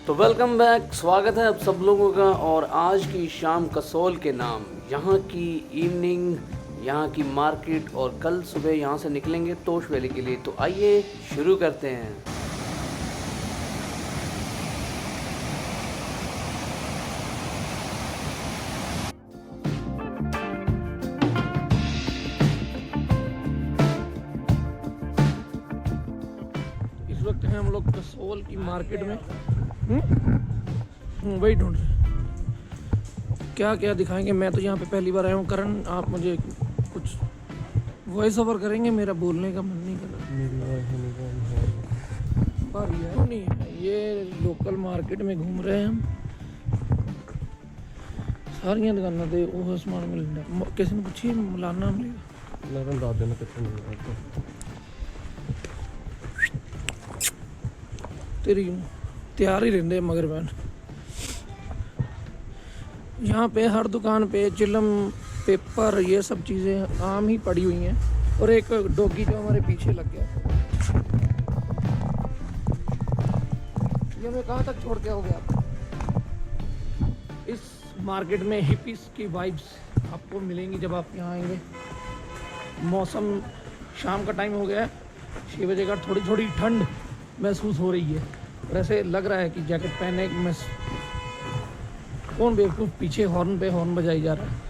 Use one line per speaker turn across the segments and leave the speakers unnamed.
तो welcome back, स्वागत है आप सब लोगों का। और आज की शाम कसोल के नाम, यहाँ की इवनिंग, यहाँ की मार्केट, और कल सुबह यहाँ से निकलेंगे तोश वैली के लिए। तो आइए शुरू करते हैं। इस वक्त हैं हम लोग कसोल की मार्केट में। वही ढूंढ रहे क्या क्या दिखाएंगे। मैं तो यहाँ पे पहली बार आया हूँ। करण, आप मुझे कुछ वॉइस ओवर करेंगे? मेरा बोलने का मन नहीं कर रहा। पर ये नहीं है, ये लोकल मार्केट में घूम रहे हैं हम। सारियां दुकानों पे वो सामान मिल रहा है। किसी ने पूछी मलाना मिलेगा? तेरी तैयार ही रहते मगर बहन। यहाँ पे हर दुकान पे चिलम, पेपर, ये सब चीज़ें आम ही पड़ी हुई हैं। और एक डॉगी जो हमारे पीछे लग गया, ये हमें कहाँ तक छोड़ के हो गया। इस मार्केट में हिपीस की वाइब्स आपको मिलेंगी जब आप यहाँ आएंगे। मौसम शाम का टाइम हो गया है, 6 बजे का। थोड़ी थोड़ी ठंड महसूस हो रही है। वैसे लग रहा है कि जैकेट पहने मैं। कौन बेवकूफ़ पीछे हॉर्न पे हॉर्न बजाई जा रहा है।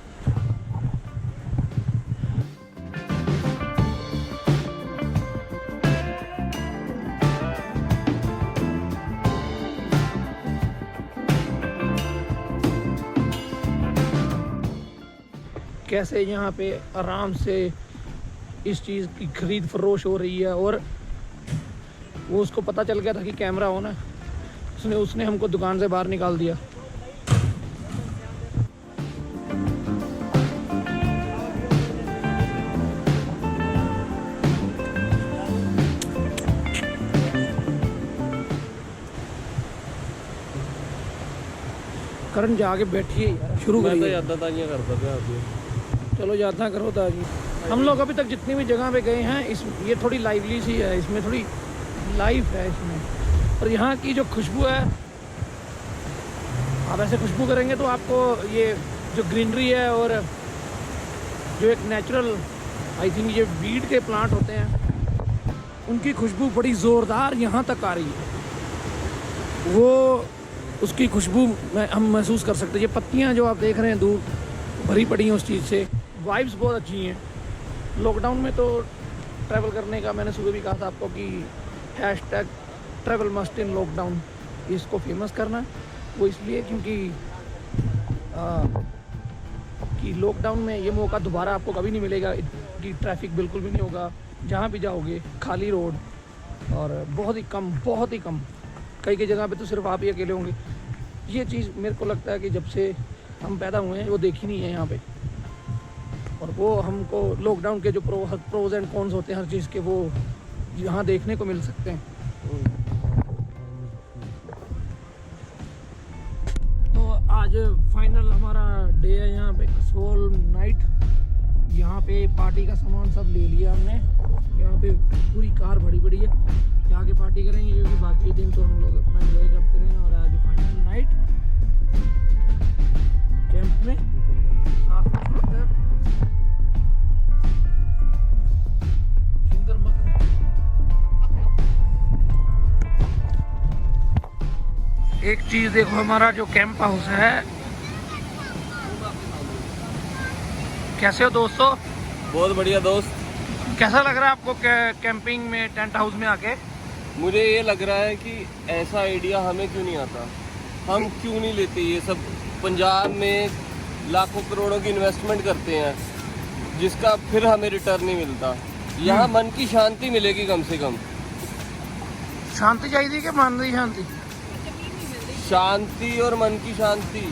कैसे यहाँ पे आराम से इस चीज़ की खरीद फरोश हो रही है। और वो उसको पता चल गया था कि कैमरा ऑन है, उसने हमको दुकान से बाहर निकाल दिया। करण जाके बैठिए यार, शुरू करिए। चलो यादा करो ताकि हम लोग अभी तक जितनी भी जगह पे गए हैं, ये थोड़ी लाइवली सी है, इसमें थोड़ी लाइफ है इसमें। और यहाँ की जो खुशबू है, आप ऐसे खुशबू करेंगे तो आपको ये जो ग्रीनरी है और जो एक नेचुरल, आई थिंक ये वीड के प्लांट होते हैं, उनकी खुशबू बड़ी ज़ोरदार यहाँ तक आ रही है। वो उसकी खुशबू हम महसूस कर सकते हैं। ये पत्तियाँ जो आप देख रहे हैं दूर भरी पड़ी हैं उस चीज़ से। वाइब्स बहुत अच्छी हैं। लॉकडाउन में तो ट्रैवल करने का मैंने सुबह भी कहा था आपको कि hashtag travel must in lockdown, इसको फेमस करना। वो इसलिए क्योंकि कि लॉकडाउन में ये मौका दोबारा आपको कभी नहीं मिलेगा कि ट्रैफिक बिल्कुल भी नहीं होगा। जहाँ भी जाओगे खाली रोड और बहुत ही कम कई जगह पे तो सिर्फ आप ही अकेले होंगे। ये चीज़ मेरे को लगता है कि जब से हम पैदा हुए हैं वो देखी नहीं है यहाँ पे। और वो हमको लॉकडाउन के जो प्रोज एंड कॉन्स होते हैं हर चीज़ के, वो यहाँ देखने को मिल सकते हैं। तो आज फाइनल हमारा डे है यहाँ पे कसोल नाइट। यहाँ पे पार्टी का सामान सब ले लिया हमने। यहाँ पे पूरी कार भरी पड़ी है। आगे पार्टी करेंगे क्योंकि बाकी दिन तो हम लोग अपना एंजॉय करते रहे। और आज फाइनल नाइट कैंप में एक चीज देखो, हमारा जो कैंप हाउस है। कैसे हो दोस्तों?
बहुत बढ़िया दोस्त।
कैसा लग रहा है आपको कैंपिंग में, टेंट हाउस में आके?
मुझे ये लग रहा है कि ऐसा आइडिया हमें क्यों नहीं आता, हम क्यों नहीं लेते ये सब। पंजाब में लाखों करोड़ों की इन्वेस्टमेंट करते हैं जिसका फिर हमें रिटर्न नहीं मिलता। यहाँ मन की शांति मिलेगी कम से कम।
शांति चाहिए कि मन की शांति?
शांति और मन की शांति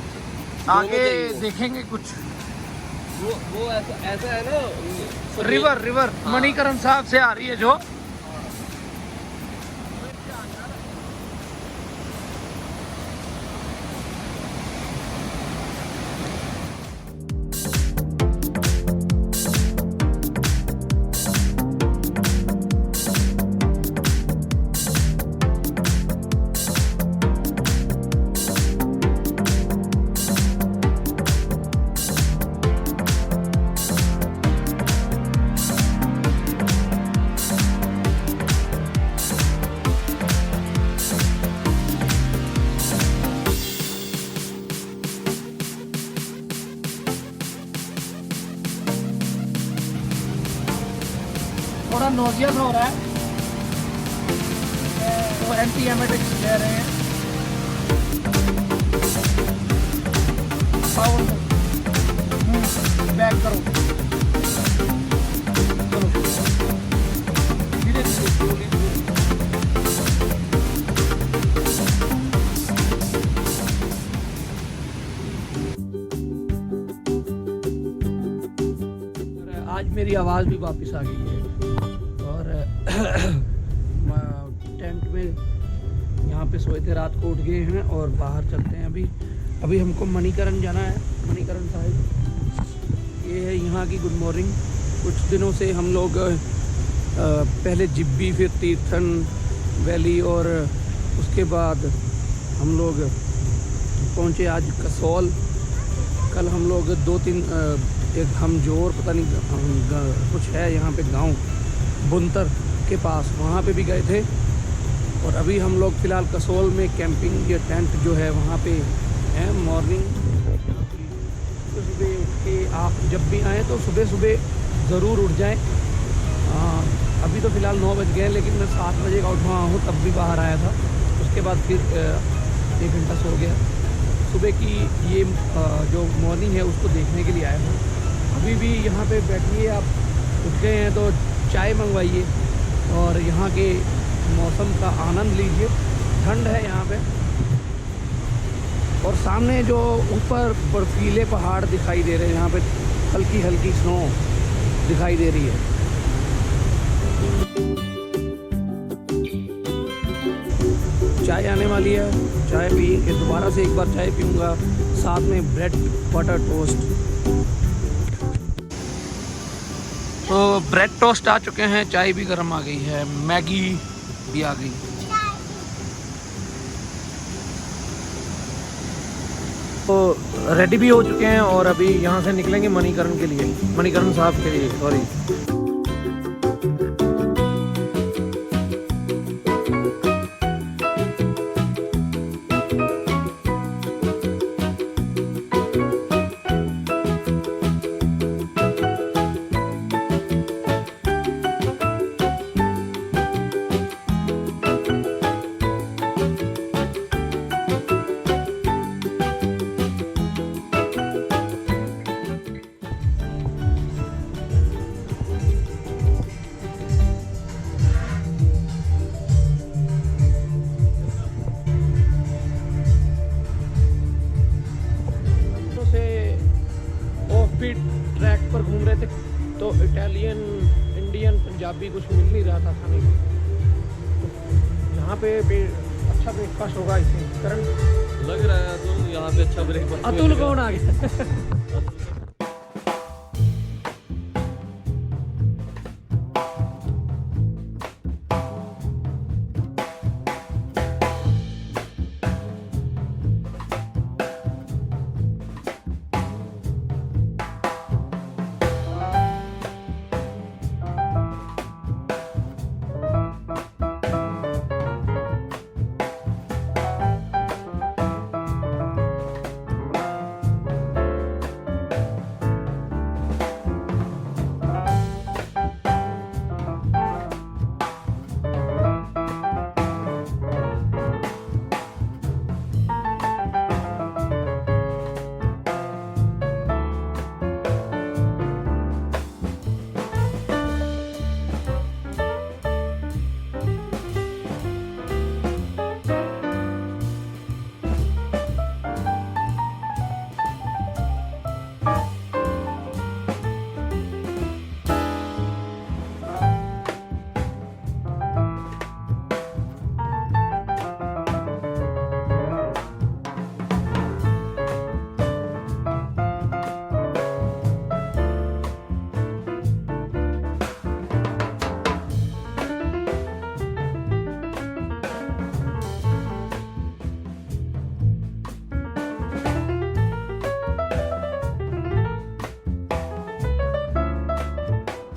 आगे देखेंगे कुछ।
वो ऐसा है ना,
रिवर मणिकरण साहब से आ रही है जो। थोड़ा नोजिया सा हो रहा है, वो एंटी एमेटिक्स ले रहे हैं। बैक करो, चलो धीरे धीरे। आज मेरी आवाज़ भी वापस आ गई है और टेंट में यहाँ पे सोए थे, रात को उठ गए हैं और बाहर चलते हैं। अभी हमको मणिकरण जाना है, मणिकरण साहिब। ये है यहाँ की गुड मॉर्निंग। कुछ दिनों से हम लोग पहले जिब्बी, फिर तीर्थन वैली और उसके बाद हम लोग पहुँचे आज कसौल। कल हम लोग 2-3 एक हमजोर पता नहीं कुछ है यहाँ पे गांव बुनतर के पास, वहाँ पे भी गए थे। और अभी हम लोग फ़िलहाल कसौल में कैंपिंग या टेंट जो है वहाँ पे है। मॉर्निंग सुबह उठ के आप जब भी आएँ तो सुबह सुबह ज़रूर उठ जाएँ। अभी तो फ़िलहाल 9 बज गए हैं, लेकिन मैं 7 बजे का उठा हूँ, तब भी बाहर आया था। उसके बाद फिर 1 घंटा सो गया। सुबह की ये जो मॉर्निंग है उसको देखने के लिए आया हूँ। अभी भी यहाँ पे बैठिए, आप उठ गए हैं तो चाय मंगवाइए और यहाँ के मौसम का आनंद लीजिए। ठंड है यहाँ पे और सामने जो ऊपर बर्फीले पहाड़ दिखाई दे रहे हैं, यहाँ पे हल्की हल्की स्नो दिखाई दे रही है। चाय आने वाली है, चाय पी के दोबारा से एक बार चाय पीऊँगा, साथ में ब्रेड बटर टोस्ट। तो ब्रेड टोस्ट आ चुके हैं, चाय भी गर्म आ गई है, मैगी भी आ गई। तो रेडी भी हो चुके हैं और अभी यहाँ से निकलेंगे मणिकरण के लिए, मणिकरण साहब के लिए, सॉरी। ट्रैक पर घूम रहे थे तो इटालियन, इंडियन, पंजाबी कुछ मिल नहीं रहा था खाने को। यहाँ पे अच्छा ब्रेकफास्ट होगा इसमें करण
लग रहा है। अतुल यहाँ पे अच्छा ब्रेकफास्ट।
अतुल कौन आ गया?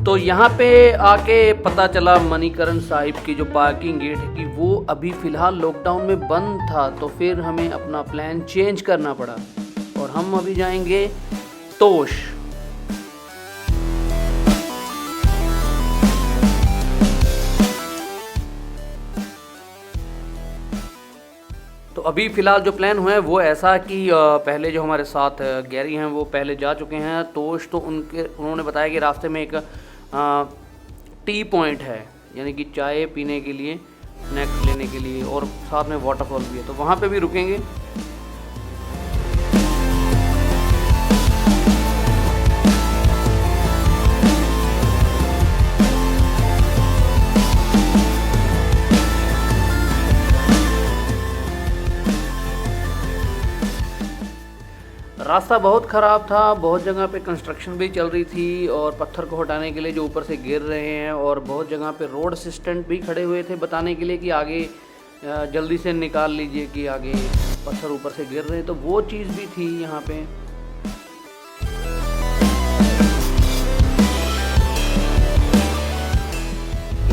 तो यहाँ पे आके पता चला मणिकरण साहिब की जो पार्किंग गेट है कि वो अभी फ़िलहाल लॉकडाउन में बंद था, तो फिर हमें अपना प्लान चेंज करना पड़ा और हम अभी जाएंगे तोश।
तो अभी फ़िलहाल जो प्लान हुआ है वो ऐसा कि पहले जो हमारे साथ गैरी हैं वो पहले जा चुके हैं तोश, तो उन्होंने बताया कि रास्ते में एक टी पॉइंट है, यानी कि चाय पीने के लिए, स्नैक्स लेने के लिए, और साथ में वाटरफॉल भी है, तो वहाँ पे भी रुकेंगे। रास्ता बहुत ख़राब था, बहुत जगह पे कंस्ट्रक्शन भी चल रही थी और पत्थर को हटाने के लिए जो ऊपर से गिर रहे हैं, और बहुत जगह पे रोड असिस्टेंट भी खड़े हुए थे बताने के लिए कि आगे जल्दी से निकाल लीजिए कि आगे पत्थर ऊपर से गिर रहे हैं, तो वो चीज़ भी थी यहाँ पे।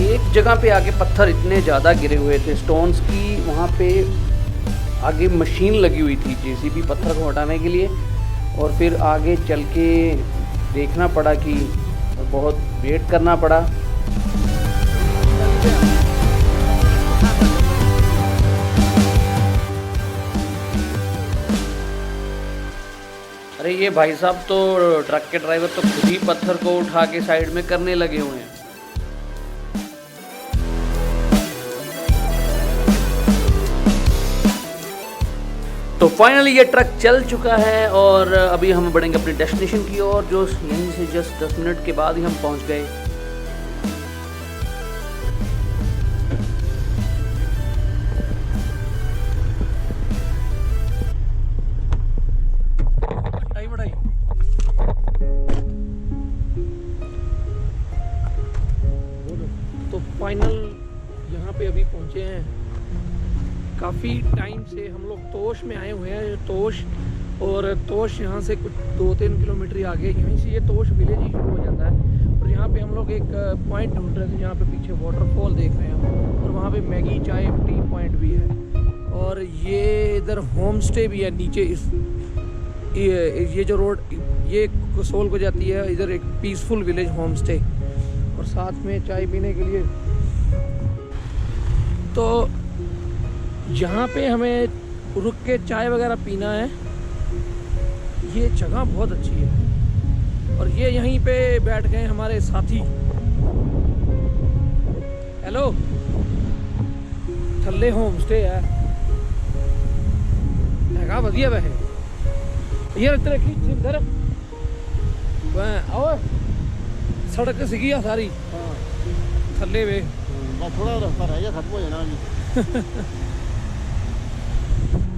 एक जगह पे आगे पत्थर इतने ज़्यादा गिरे हुए थे स्टोन्स की, वहाँ पे आगे मशीन लगी हुई थी जेसीबी पत्थर को हटाने के लिए, और फिर आगे चल के देखना पड़ा कि बहुत वेट करना पड़ा। अरे ये भाई साहब तो ट्रक के ड्राइवर तो खुद ही पत्थर को उठा के साइड में करने लगे हुए हैं। तो फाइनली ये ट्रक चल चुका है और अभी हम बढ़ेंगे अपने डेस्टिनेशन की ओर, जो यहीं से जस्ट 10 मिनट के बाद ही हम पहुंच गए।
तो फाइनल यहाँ पे अभी पहुंचे हैं। काफ़ी टाइम से हम लोग तोश में आए हुए हैं, तोश, और तोश यहाँ से कुछ 2-3 किलोमीटर आगे, यहीं से ये तोश विलेज ही शुरू हो जाता है। और यहाँ पे हम लोग एक पॉइंट ढूंढ रहे थे जहाँ पे पीछे वाटरफॉल देख रहे हैं, और वहाँ पे मैगी चाय टी पॉइंट भी है, और ये इधर होम स्टे भी है नीचे। ये जो रोड ये कसोल को जाती है, इधर एक पीसफुल विलेज होम स्टे, और साथ में चाय पीने के लिए। तो यहाँ पे हमें रुक के चाय वगैरह पीना है। ये जगह बहुत अच्छी है, और ये यहीं पे बैठ गए हमारे साथी। हेलो, थल्ले होम स्टे है, हैगा वधिया वैसे यार। इधर इधर आओ, सड़क सीगी आ सारी थल्ले वे,
थोड़ा रास्ता रह गया, खत्म हो जाना जी।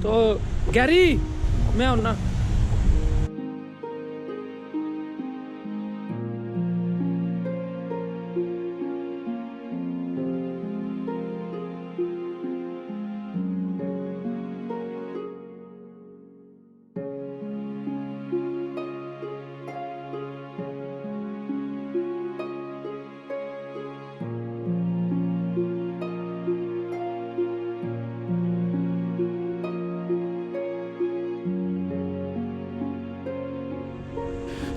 तो गैरी मैं आना।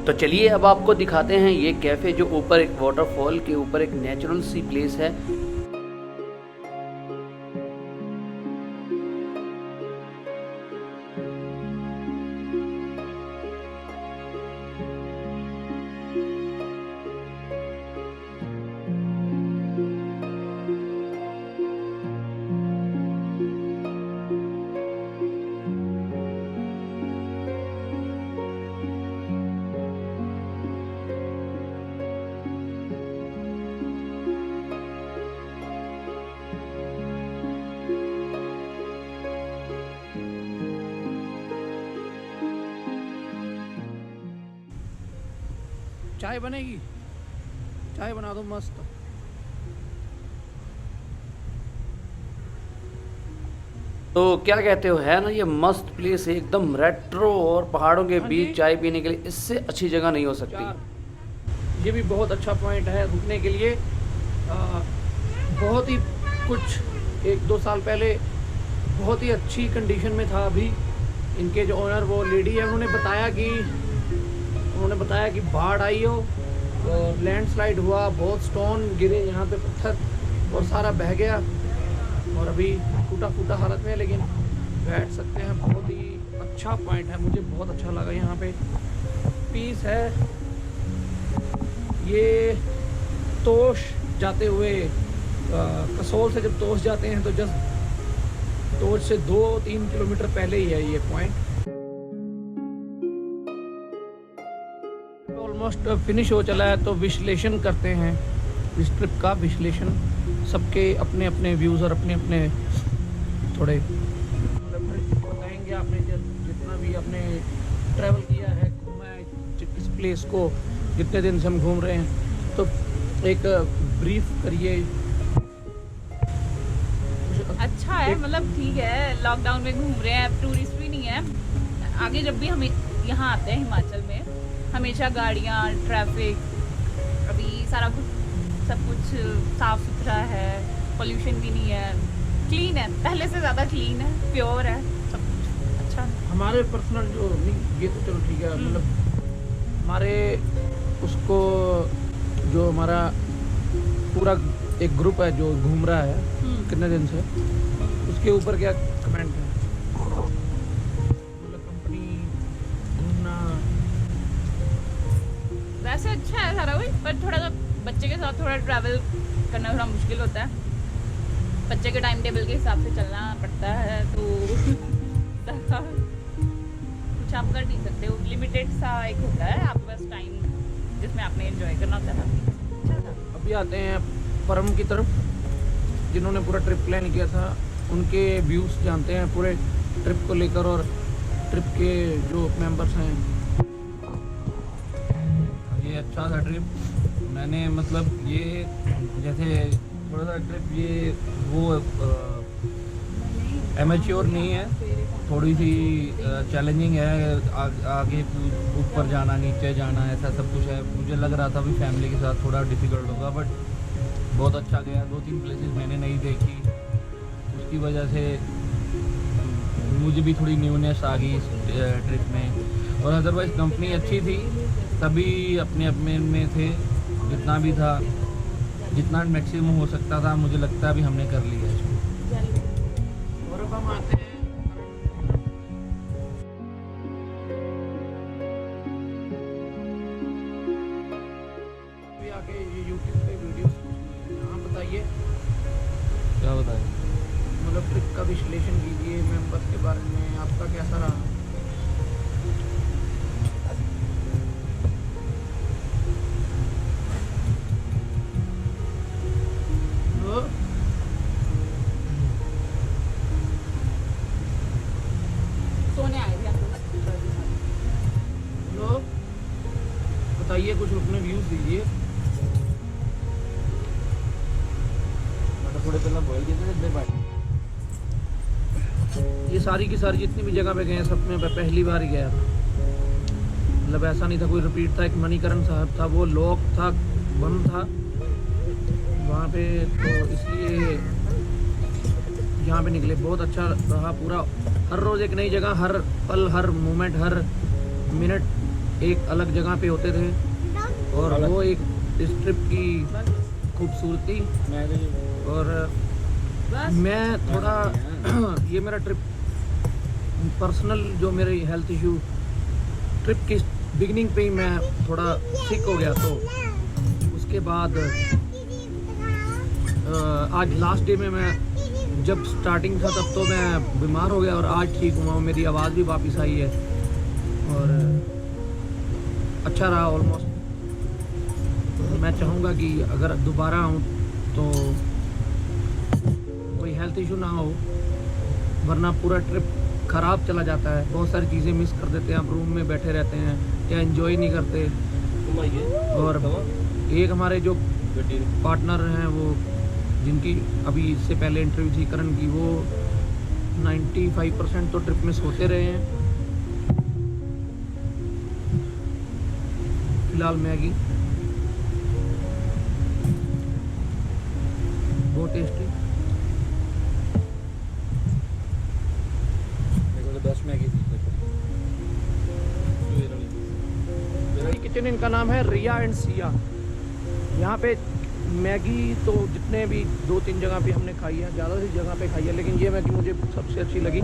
तो चलिए अब आपको दिखाते हैं ये कैफ़े, जो ऊपर एक वाटरफॉल के ऊपर एक नेचुरल सी प्लेस है।
चाय बनेगी, चाय बना दो मस्त।
तो क्या कहते हो, है ना ये मस्त प्लेस है, एकदम रेट्रो, और पहाड़ों के बीच चाय पीने के लिए इससे अच्छी जगह नहीं हो सकती।
ये भी बहुत अच्छा पॉइंट है रुकने के लिए। बहुत ही कुछ 1-2 साल पहले बहुत ही अच्छी कंडीशन में था। अभी इनके जो ओनर वो लेडी है, उन्होंने बताया कि बाढ़ आई हो और लैंडस्लाइड हुआ, बहुत स्टोन गिरे यहाँ पे, पत्थर, और सारा बह गया, और अभी टूटा फूटा हालत में है। लेकिन बैठ सकते हैं। बहुत ही अच्छा पॉइंट है, मुझे बहुत अच्छा लगा यहाँ पे, पीस है। ये तोश जाते हुए कसोल से जब तोश जाते हैं तो जस्ट तोश से 2-3 किलोमीटर पहले ही है ये पॉइंट। ऑलमोस्ट फिनिश हो चला है, तो विश्लेषण करते हैं इस ट्रिप का विश्लेषण। सबके अपने अपने व्यूज़ और अपने अपने थोड़े बताएंगे। आपने जितना भी आपने ट्रैवल किया है, घूमा है इस प्लेस को, जितने दिन से हम घूम रहे हैं, तो एक ब्रीफ करिए।
अच्छा है, मतलब ठीक है, लॉकडाउन में घूम रहे हैं, अब टूरिस्ट भी नहीं है। आगे जब भी हम यहाँ आते हैं हिमाचल में, हमेशा गाड़ियाँ, ट्रैफिक, अभी सारा कुछ सब कुछ साफ सुथरा है, पोल्यूशन भी नहीं है, क्लीन है, पहले से ज़्यादा क्लीन है, प्योर है, सब कुछ अच्छा है।
हमारे पर्सनल जो नहीं, ये तो चलो ठीक है, मतलब हमारे उसको जो हमारा पूरा एक ग्रुप है जो घूम रहा है कितने दिन से, उसके ऊपर क्या कमेंट है? मतलब कंपनी घूमना
वैसे अच्छा है सारा कुछ, पर थोड़ा सा बच्चे के साथ थोड़ा ट्रैवल करना थोड़ा मुश्किल होता है। बच्चे के टाइम टेबल के हिसाब से चलना पड़ता है, तो कुछ आप कर नहीं सकते हो। लिमिटेड सा एक होता है आपके पास टाइम जिसमें आपने एंजॉय करना होता है। अच्छा था।
अभी आते हैं परम की तरफ, जिन्होंने पूरा ट्रिप प्लान किया था, उनके व्यूज़ जानते हैं पूरे ट्रिप को लेकर, और ट्रिप के जो मेंबर्स हैं।
ये अच्छा था ट्रिप। मैंने मतलब ये जैसे थोड़ा सा ट्रिप ये वो एमेच्योर नहीं है, थोड़ी सी चैलेंजिंग है। आगे ऊपर जाना, नीचे जाना, ऐसा सब कुछ है। मुझे लग रहा था भी फैमिली के साथ थोड़ा डिफ़िकल्ट होगा, बट बहुत अच्छा गया। 2-3 प्लेसेस मैंने नहीं देखी, उसकी वजह से मुझे भी थोड़ी न्यूनेस आ गई इस ट्रिप में। और अदरवाइज़ कंपनी अच्छी थी, सभी अपने अपने में थे, जितना भी था, जितना मैक्सिमम हो सकता था, मुझे लगता है अभी हमने कर लिया है इसको।
और अब हम आते हैं अभी आके ये यूट्यूब पे वीडियोस आप बताइए,
क्या बताएं?
मतलब ट्रिप का विश्लेषण कीजिए, मेंबर्स के बारे में आपका कैसा रहा?
सोने आए थे हम
लोग बताइए, कुछ अपने व्यूज दीजिए।
थोड़े पहले बोल दिए
ये सारी की सारी जितनी भी जगह पे गए हैं, सब में मैं पहली बार ही गया था। मतलब ऐसा नहीं था कोई रिपीट था। एक मणिकरण साहब था, वो लॉक था, बंद था वहाँ पे, तो इसलिए यहाँ पे निकले। बहुत अच्छा रहा पूरा, हर रोज़ एक नई जगह, हर पल, हर मोमेंट, हर मिनट एक अलग जगह पे होते थे, और वो एक इस ट्रिप की खूबसूरती। और मैं थोड़ा ये मेरा ट्रिप पर्सनल, जो मेरे हेल्थ इशू, ट्रिप की बिगिनिंग पे ही मैं थोड़ा सिक हो गया, तो उसके बाद आज लास्ट डे में मैं जब स्टार्टिंग था तब तो मैं बीमार हो गया, और आज ठीक हुआ, मेरी आवाज़ भी वापस आई है और अच्छा रहा ऑलमोस्ट। मैं चाहूँगा कि अगर दोबारा आऊँ तो कोई हेल्थ इशू ना हो, वरना पूरा ट्रिप ख़राब चला जाता है। बहुत सारी चीज़ें मिस कर देते हैं, आप रूम में बैठे रहते हैं या एंजॉय नहीं करते। और एक हमारे जो पार्टनर हैं, वो जिनकी अभी इससे पहले इंटरव्यू थी करण की, वो 95% तो ट्रिप मिस होते रहे हैं। फिलहाल मैगी बहुत टेस्टी।
10 मैगी
किचन, इनका नाम है रिया एंड सिया। यहाँ पे मैगी तो जितने भी 2-3 जगह पे हमने खाई है, ज़्यादा सी जगह पे खाई है, लेकिन ये मैगी मुझे सबसे अच्छी लगी।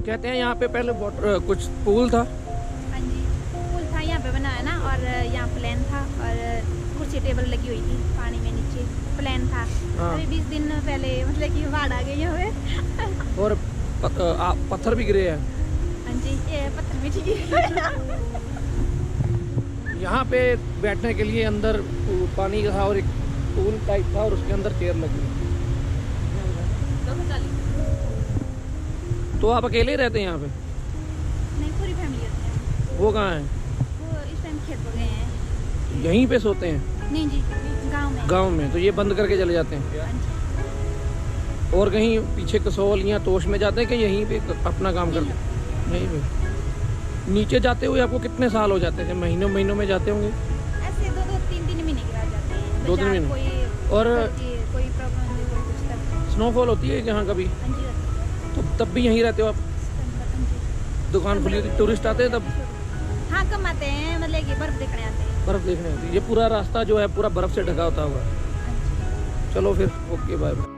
कहते हैं यहाँ पे पहले वाटर कुछ पूल था।
हाँ जी, पुल था यहाँ पे बनाया ना, और यहाँ प्लेन था और कुर्सी टेबल लगी हुई थी पानी में, नीचे प्लेन था।
हाँ।
अभी 20 दिन पहले मतलब कि बाढ़ आ गई यहाँ पे।
और पत्थर भी गिरे हैं
हाँ जी, ये पत्थर भी ठीक
यहाँ पे बैठने के लिए। अंदर पानी था और एक पूल टाइप था और उसके अंदर चेयर लगी। तो आप अकेले ही रहते हैं यहाँ पे?
नहीं, पूरी फैमिली होती है।
वो कहाँ है?
वो इस टाइम खेत पर गए हैं।
यहीं पे सोते हैं?
नहीं जी, गांव में।
गांव में? तो ये बंद करके चले जाते हैं?
हाँ जी।
और कहीं पीछे कसोल या तोश में जाते हैं कि यहीं पे अपना काम करते हैं? यहीं पे। नीचे जाते हुए आपको कितने साल हो जाते हैं? महीनों में जाते होंगे?
ऐसे 2-3 महीने के बाद जाते हैं।
2-3 महीने?
कोई
और
कोई प्रॉब्लम नहीं, कोई कुछ तब।
स्नोफॉल होती है यहाँ कभी?
हाँ जी, होती है।
तो तब भी यहीं रहते हो आप?
हाँ जी।
दुकान खुली होती, टूरिस्ट आते हैं तब?
हाँ, कम आते हैं, मतलब कि बर्फ देखने आते हैं।
बर्फ देखने आती है। ये पूरा रास्ता जो है पूरा बर्फ से ढका होता होगा।
हाँ जी।
चलो फिर, ओके, बाय बाय।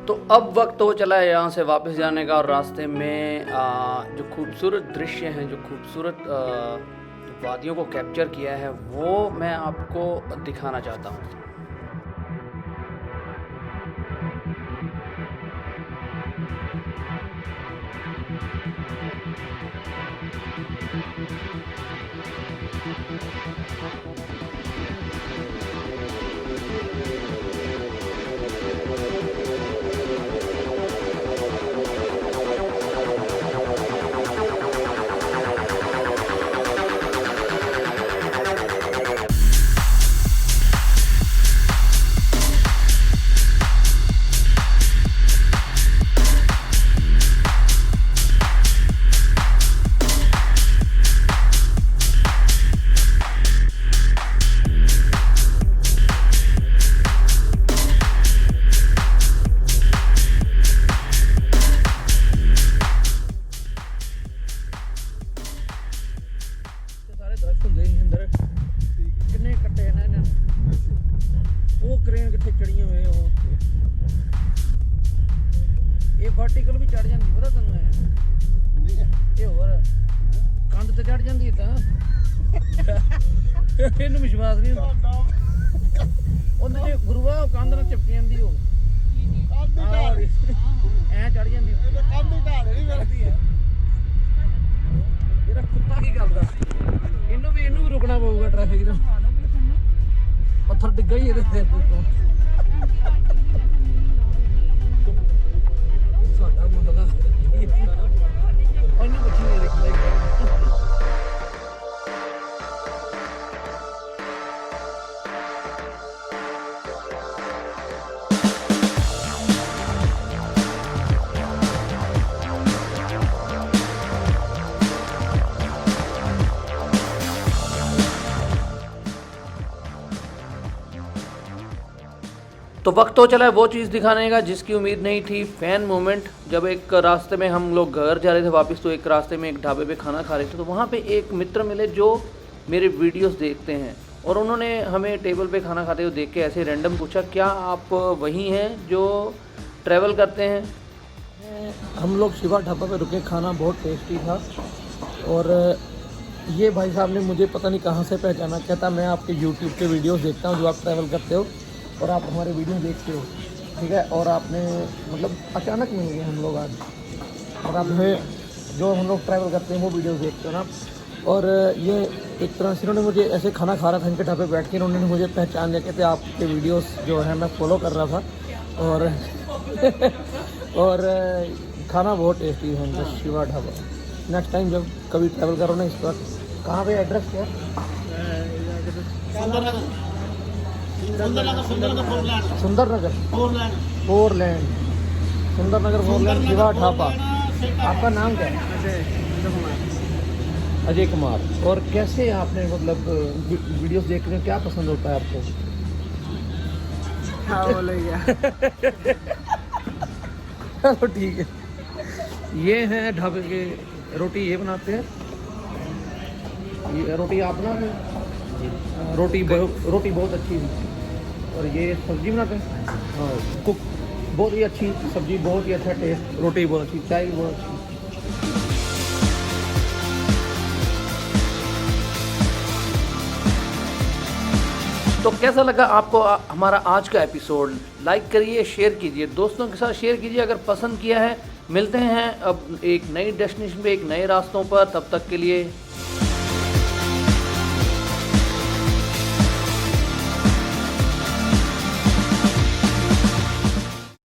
तो अब वक्त हो चला है यहाँ से वापस जाने का, और रास्ते में जो खूबसूरत दृश्य हैं, जो खूबसूरत वादियों को कैप्चर किया है, वो मैं आपको दिखाना चाहता हूँ। कितने कट्टे हैं ना इन्होंने। वो क्रेन कितने चढ़ियां हुए हैं। ये वर्टिकल भी चढ़ जाती पता तेन ये होर कंध ते चढ़ जाती ਤਾਂ ਇਹਨੂੰ ਵਿਸ਼ਵਾਸ ਨਹੀਂ ਹੁੰਦਾ ਉਹਦੇ ਚ ਗੁਰੂਆ ਉਹ ਕੰਧ ਨਾਲ ਚਿਪਕ ਜਾਂਦੀ ਉਹ ਐ ਚੜ ਜਾਂਦੀ ਕੰਧ ਢਾਹ ਨਹੀਂ ਮਿਲਦੀ ਹੈ ਇਹਦਾ ਕੁੱਤਾ ਕੀ ਕਰਦਾ ਇਹਨੂੰ ਵੀ ਰੁਕਣਾ ਪਊਗਾ ਟ੍ਰੈਫਿਕ ਦਾ ਪੱਥਰ ਡਿੱਗਾ ਹੀ ਇਹਦੇ ਤੇ ਸਾਡਾ ਮੁੰਡਾ ਉਹਨੂੰ ਪੁੱਛੀ ਮੇਰੇ ਕੋਲ तो वक्त तो चला है वो चीज़ दिखाने का जिसकी उम्मीद नहीं थी। फ़ैन मोमेंट, जब एक रास्ते में हम लोग घर जा रहे थे वापस, तो एक रास्ते में एक ढाबे पे खाना खा रहे थे, तो वहाँ पे एक मित्र मिले जो मेरे वीडियोस देखते हैं, और उन्होंने हमें टेबल पे खाना खाते हुए देख के ऐसे रैंडम पूछा, क्या आप वही हैं जो ट्रैवल करते हैं?
हम लोग शिवा ढाबा पे रुके, खाना बहुत टेस्टी था, और ये भाई साहब ने मुझे पता नहीं कहाँ से पहचाना, कहता मैं आपके यूट्यूब पे वीडियोस देखता हूँ जो आप ट्रैवल करते हो और आप हमारे वीडियो देखते हो, ठीक है, और आपने मतलब अचानक मिल गए हम लोग आज, और आप हमें जो हम लोग ट्रैवल करते हैं वो वीडियो देखते हो ना। और ये एक तरह से इन्होंने मुझे ऐसे खाना खा रहा था इनके ढाबे बैठ के, उन्होंने मुझे पहचान लिया, कहते आपके वीडियोस जो है मैं फॉलो कर रहा था, और और खाना बहुत टेस्टी है इनका शिवा ढाबा। नेक्स्ट टाइम जब कभी ट्रैवल करो ना इस पर। कहाँ पे एड्रेस क्या? सुंदर नगर फोर लैंड, सुंदर नगर फोर लैंड, शिवा ढाबा। आपका नाम क्या है? अजय कुमार। और कैसे आपने मतलब वीडियोस देख रहे हो, क्या पसंद होता है आपको? चलो ठीक है। ये हैं ढाबे के, रोटी ये बनाते हैं, ये रोटी आप बनाते हैं? रोटी बहुत अच्छी थी। और ये सब्जी बनाते हैं, हाँ, कुक बहुत ही अच्छी सब्जी, बहुत ही अच्छा टेस्ट, रोटी बहुत अच्छी, चाय भी बहुत अच्छी।
तो कैसा लगा आपको हमारा आज का एपिसोड? लाइक करिए, शेयर कीजिए, दोस्तों के साथ शेयर कीजिए अगर पसंद किया है। मिलते हैं अब एक नई डेस्टिनेशन पे, एक नए रास्तों पर। तब तक के लिए